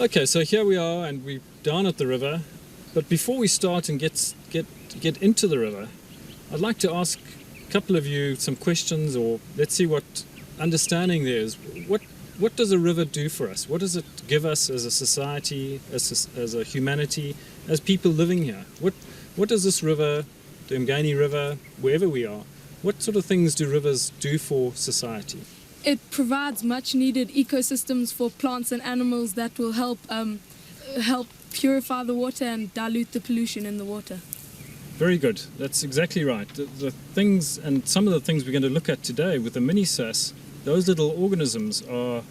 Okay, so here we are, and we're down at the river. But before we start and get into the river, I'd like to ask a couple of you some questions, or let's see what understanding there is. What does a river do for us? What does it give us as a society, as a humanity, as people living here? What does this river, the Mgani River, wherever we are, what sort of things do rivers do for society? It provides much needed ecosystems for plants and animals that will help purify the water and dilute the pollution in the water. Very good. That's exactly right. The things, and some of the things we're going to look at today with the miniSASS, those little organisms are,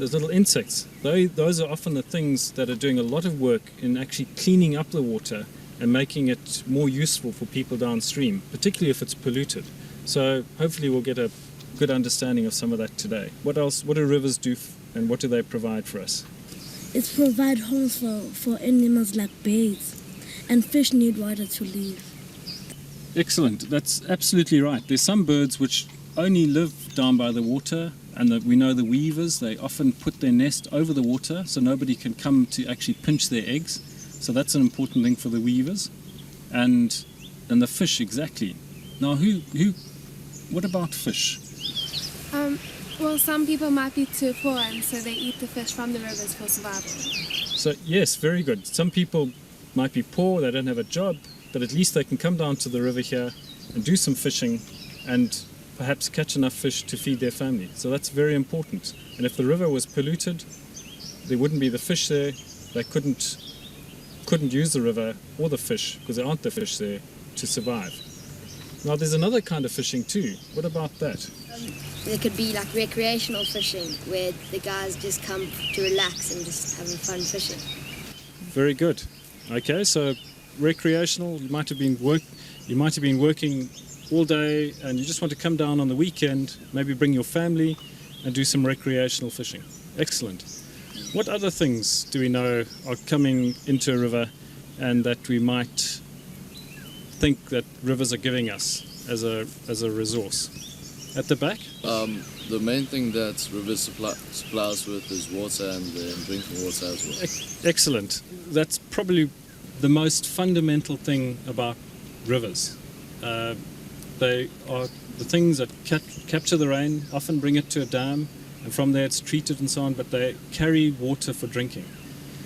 those little insects, those are often the things that are doing a lot of work in actually cleaning up the water and making it more useful for people downstream, particularly if it's polluted. So hopefully we'll get a good understanding of some of that today. What else? What do rivers do and what do they provide for us? It provides homes for animals like birds, and fish need water to live. Excellent. That's absolutely right. There's some birds which only live down by the water, and we know the weavers, they often put their nest over the water so nobody can come to actually pinch their eggs. So that's an important thing for the weavers. And the fish, exactly. Now, what about fish? Well, some people might be too poor, and so they eat the fish from the rivers for survival. So, yes, very good. Some people might be poor, they don't have a job, but at least they can come down to the river here and do some fishing and perhaps catch enough fish to feed their family. So that's very important. And if the river was polluted, there wouldn't be the fish there. They couldn't use the river or the fish, because there aren't the fish there, to survive. Now, there's another kind of fishing too. What about that? There could be like recreational fishing, where the guys just come to relax and just having fun fishing. Very good. Okay, so recreational, you might have been working all day and you just want to come down on the weekend, maybe bring your family and do some recreational fishing. Excellent. What other things do we know are coming into a river and that we might think that rivers are giving us as a resource? At the back? The main thing that rivers supply us with is water and drinking water as well. Excellent. That's probably the most fundamental thing about rivers. They are the things that capture the rain, often bring it to a dam, and from there it's treated and so on, but they carry water for drinking.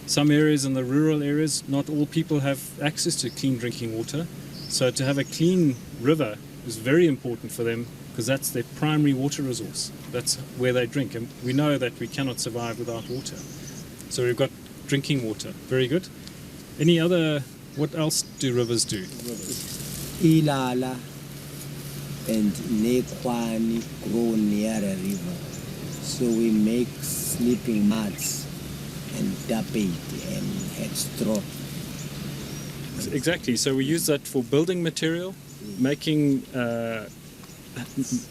Some areas in the rural areas, not all people have access to clean drinking water, so to have a clean river is very important for them, because that's their primary water resource. That's where they drink, and we know that we cannot survive without water. So we've got drinking water. Very good. What else do rivers do? Ilala and Nekwani grow near a river. So we make sleeping mats and tapete and head straw. Exactly. So we use that for building material, making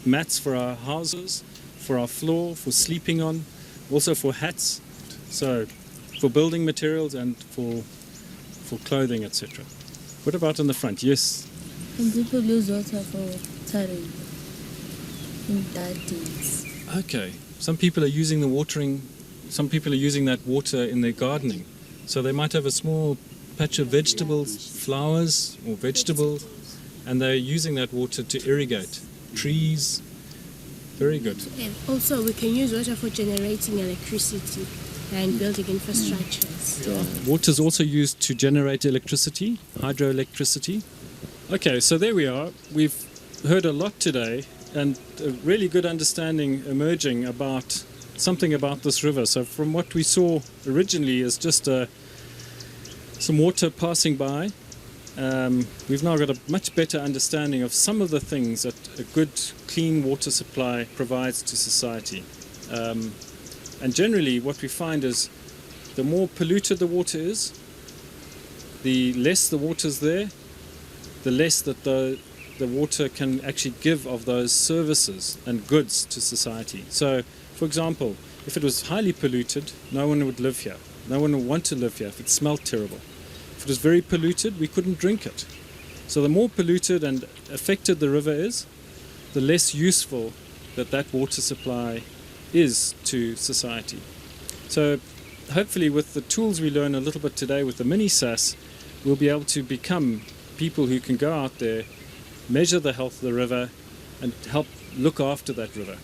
mats for our houses, for our floor, for sleeping on, also for hats. So for building materials and for clothing, etc. What about in the front? Yes? And people use water for watering in gardens. Okay. Some people are using that water in their gardening. So they might have a small patch of vegetables, flowers or vegetables, and they're using that water to irrigate trees. Very good. And also we can use water for generating electricity and building infrastructures. Water is also used to generate electricity, hydroelectricity. Okay, so there we are. We've heard a lot today and a really good understanding emerging about something about this river. So from what we saw originally is just some water passing by. We've now got a much better understanding of some of the things that a good clean water supply provides to society. And generally what we find is the more polluted the water is, the less the water's there, the less that the water can actually give of those services and goods to society. So, for example, if it was highly polluted, no one would live here. No one would want to live here if it smelled terrible. If it was very polluted, we couldn't drink it. So the more polluted and affected the river is, the less useful that water supply is to society. So hopefully with the tools we learn a little bit today with the miniSASS, we'll be able to become people who can go out there, measure the health of the river, and help look after that river.